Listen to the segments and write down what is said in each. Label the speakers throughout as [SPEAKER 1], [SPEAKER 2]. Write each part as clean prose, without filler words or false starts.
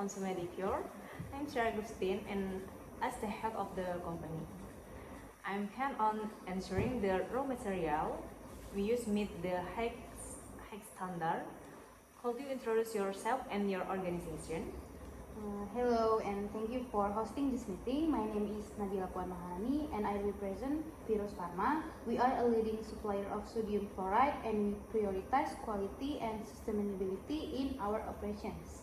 [SPEAKER 1] welcome to Medicure. I'm Sarah Agustin and as the head of the company. I'm keen on ensuring the raw material we use meet the high standard. Could you introduce yourself and your organization?
[SPEAKER 2] Hello and thank you for hosting this meeting. My name is Nabila Puan Maharani and I represent Virus Pharma. We are a leading supplier of sodium chloride and we prioritize quality and sustainability in our operations.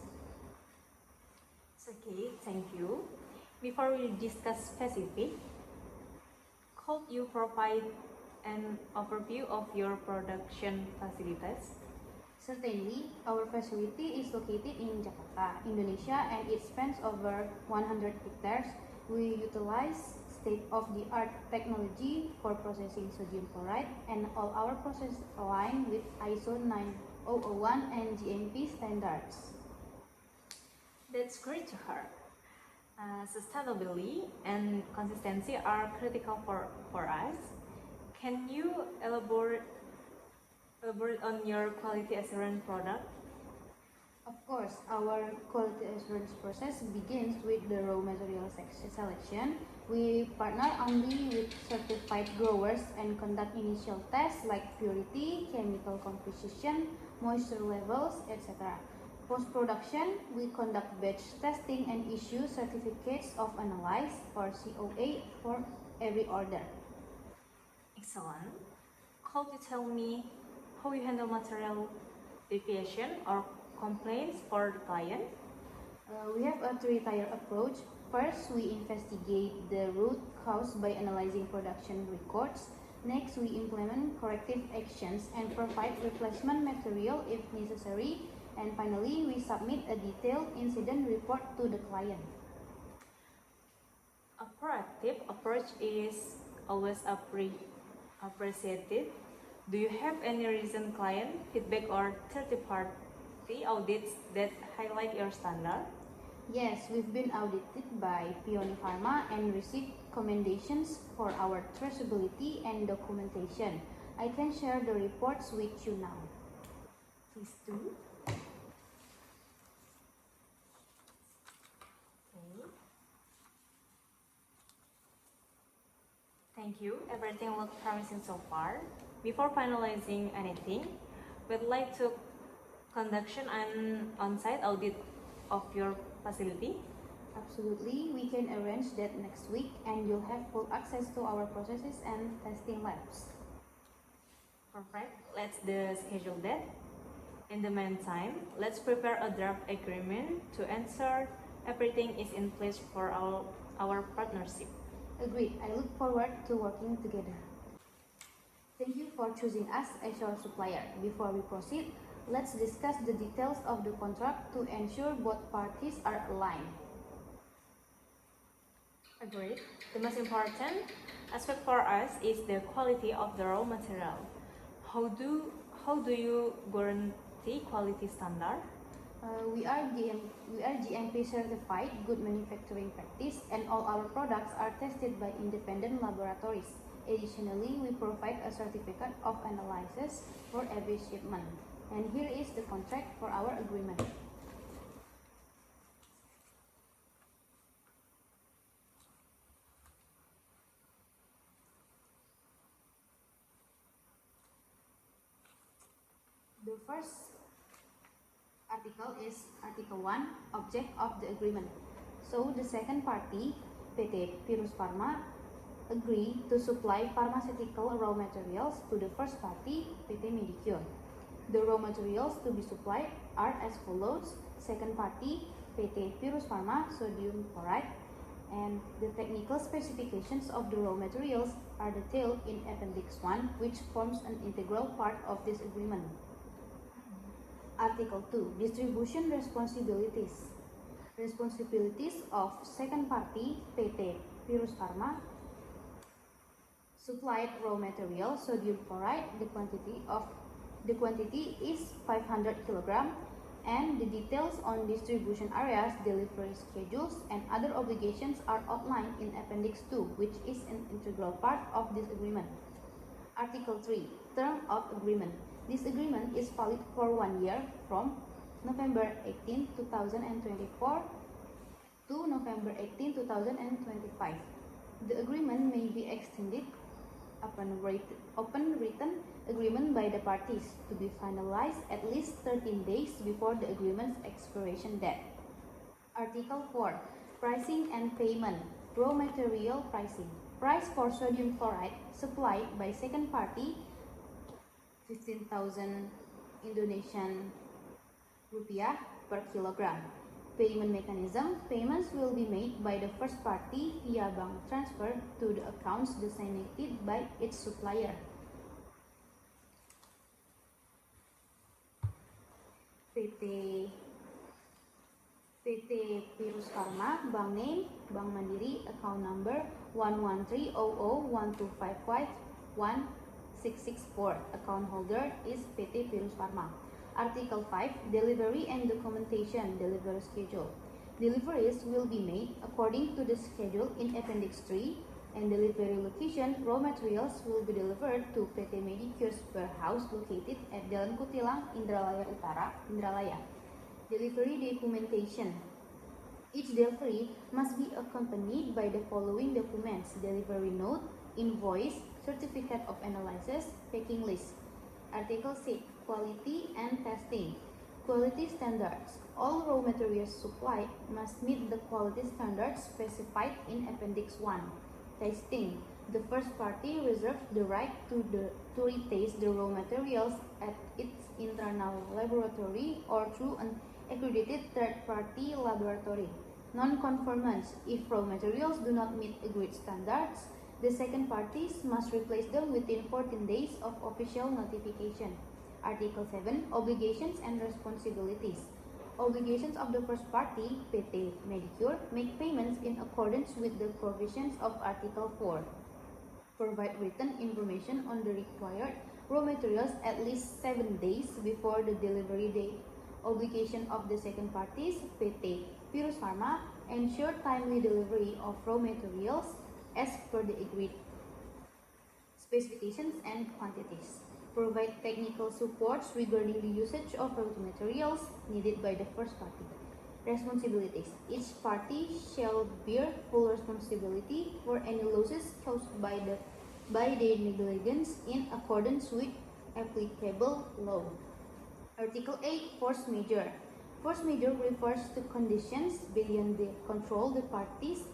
[SPEAKER 1] Okay, thank you. Before we discuss specific, could you provide an overview of your production facilities?
[SPEAKER 2] Certainly, our facility is located in Jakarta, Indonesia, and it spans over 100 hectares. We utilize state-of-the-art technology for processing sodium chloride, and all our processes align with ISO 9001 and GMP standards.
[SPEAKER 1] That's great to hear. Sustainability and consistency are critical for us. Can you elaborate on your quality assurance product?
[SPEAKER 2] Of course, our quality assurance process begins with the raw material selection. We partner only with certified growers and conduct initial tests like purity, chemical composition, moisture levels, etc. Post-production, we conduct batch testing and issue certificates of analysis or COA for every order.
[SPEAKER 1] Excellent. Could you tell me how you handle material deviation or complaints for the client?
[SPEAKER 2] We have a three-tier approach. First, we investigate the root cause by analyzing production records. Next, we implement corrective actions and provide replacement material if necessary. And finally, we submit a detailed incident report to the client.
[SPEAKER 1] A proactive approach is always appreciated. Do you have any recent client feedback or third-party audits that highlight your standard?
[SPEAKER 2] Yes, we've been audited by Peony Pharma and received commendations for our traceability and documentation. I can share the reports with you now.
[SPEAKER 1] Please do. Thank you. Everything looks promising so far. Before finalizing anything, we'd like to conduct an on-site audit of your facility.
[SPEAKER 2] Absolutely, we can arrange that next week and you'll have full access to our processes and testing labs.
[SPEAKER 1] Perfect. Let's schedule that. In the meantime, let's prepare a draft agreement to ensure everything is in place for our partnership.
[SPEAKER 2] Agreed. I look forward to working together. Thank you for choosing us as your supplier. Before we proceed, let's discuss the details of the contract to ensure both parties are aligned.
[SPEAKER 1] Agreed. The most important aspect for us is the quality of the raw material. How do you guarantee quality standard?
[SPEAKER 2] We are GMP certified, good manufacturing practice, and all our products are tested by independent laboratories. Additionally, we provide a certificate of analysis for every shipment. And here is the contract for our agreement. The first article is Article 1, Object of the Agreement. So the second party, PT Virus Pharma, agree to supply pharmaceutical raw materials to the first party, PT Medicure. The raw materials to be supplied are as follows. Second party, PT Virus Pharma, sodium chloride, and the technical specifications of the raw materials are detailed in Appendix 1, which forms an integral part of this agreement. Article 2, Distribution Responsibilities. Responsibilities of second party, PT Virus Pharma, supplied raw material sodium chloride. The quantity is 500 kg, and the details on distribution areas, delivery schedules, and other obligations are outlined in Appendix 2, which is an integral part of this agreement. Article 3, Term of Agreement. This agreement is valid for 1 year from November 18, 2024 to November 18, 2025. The agreement may be extended upon written agreement by the parties to be finalized at least 13 days before the agreement's expiration date. Article 4. Pricing and payment. Raw material pricing. Price for sodium chloride supplied by second party 15,000 Indonesian rupiah per kilogram. Payment mechanism. Payments will be made by the first party via bank transfer to the accounts designated by its supplier. PT Pirus Pharma, bank name, Bank Mandiri, account number 1130012551664. Account holder is PT Pirus Pharma. Article 5. Delivery and documentation. Delivery schedule. Deliveries will be made according to the schedule in Appendix 3, and delivery location, raw materials will be delivered to PT Medicure's warehouse located at Jalan Kutilang, Indralaya Utara, Indralaya. Delivery documentation. Each delivery must be accompanied by the following documents: delivery note, invoice, certificate of analysis, packing list. Article 6. Quality and testing. Quality standards. All raw materials supplied must meet the quality standards specified in Appendix 1. Testing. The first party reserves the right to retest the raw materials at its internal laboratory or through an accredited third-party laboratory. Non-conformance. If raw materials do not meet agreed standards, the second parties must replace them within 14 days of official notification. Article 7. Obligations and responsibilities. Obligations of the first party, PT Medicure, make payments in accordance with the provisions of Article 4. Provide written information on the required raw materials at least 7 days before the delivery date. Obligation of the second parties, PT Pirus Pharma, ensure timely delivery of raw materials as per the agreed specifications and quantities. Provide technical supports regarding the usage of raw materials needed by the first party. Responsibilities. Each party shall bear full responsibility for any losses caused by their negligence in accordance with applicable law. Article 8. Force majeure. Force majeure refers to conditions beyond the control of the parties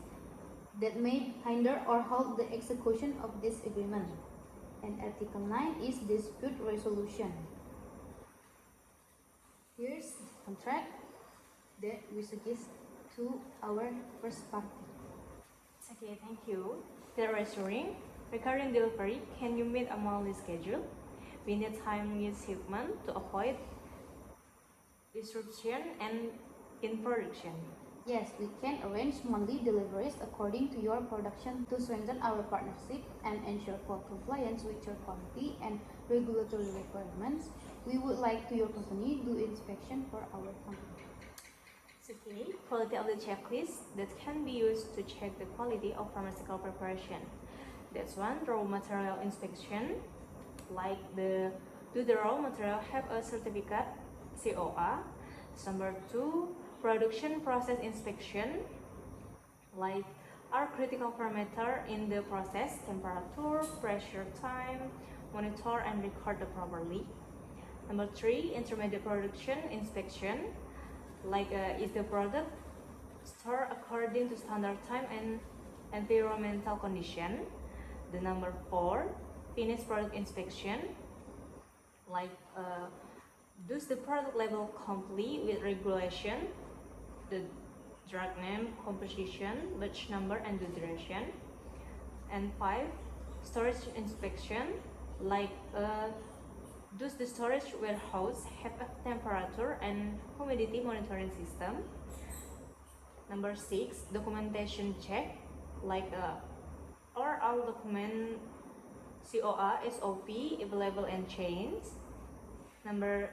[SPEAKER 2] that may hinder or halt the execution of this agreement. And Article 9 is dispute resolution. Here's the contract that we suggest to our first party.
[SPEAKER 1] Okay, thank you. Still reassuring. Regarding delivery, can you meet a monthly schedule? We need timely shipment to avoid disruption and in production.
[SPEAKER 2] Yes, we can arrange monthly deliveries according to your production to strengthen our partnership and ensure full compliance with your quality and regulatory requirements. We would like to your company do inspection for our company.
[SPEAKER 1] Okay, quality of the checklist that can be used to check the quality of pharmaceutical preparation. That's one, raw material inspection. Like do the raw material have a certificate COA? Number 2, production process inspection. Like are critical parameter in the process, temperature, pressure, time, monitor and record properly. Number 3, intermediate production inspection. Like is the product stored according to standard time and environmental condition. The number 4, finished product inspection. Like does the product label complete with regulation, the drug name, composition, batch number and the duration. And 5, storage inspection. Like does the storage warehouse have a temperature and humidity monitoring system? Number 6, documentation check. Like are all document COA, SOP available and changed? Number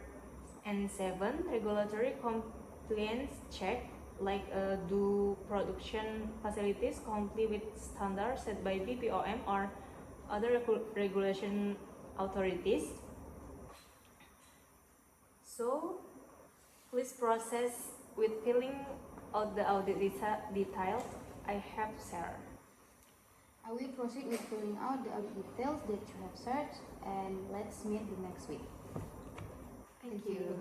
[SPEAKER 1] 7, regulatory compliance check. Like do production facilities comply with standards set by BPOM or other regulation authorities? So Please process with filling out the audit details I have shared.
[SPEAKER 2] I will proceed with filling out the audit details that you have searched, and let's meet the next week.
[SPEAKER 1] Thank you.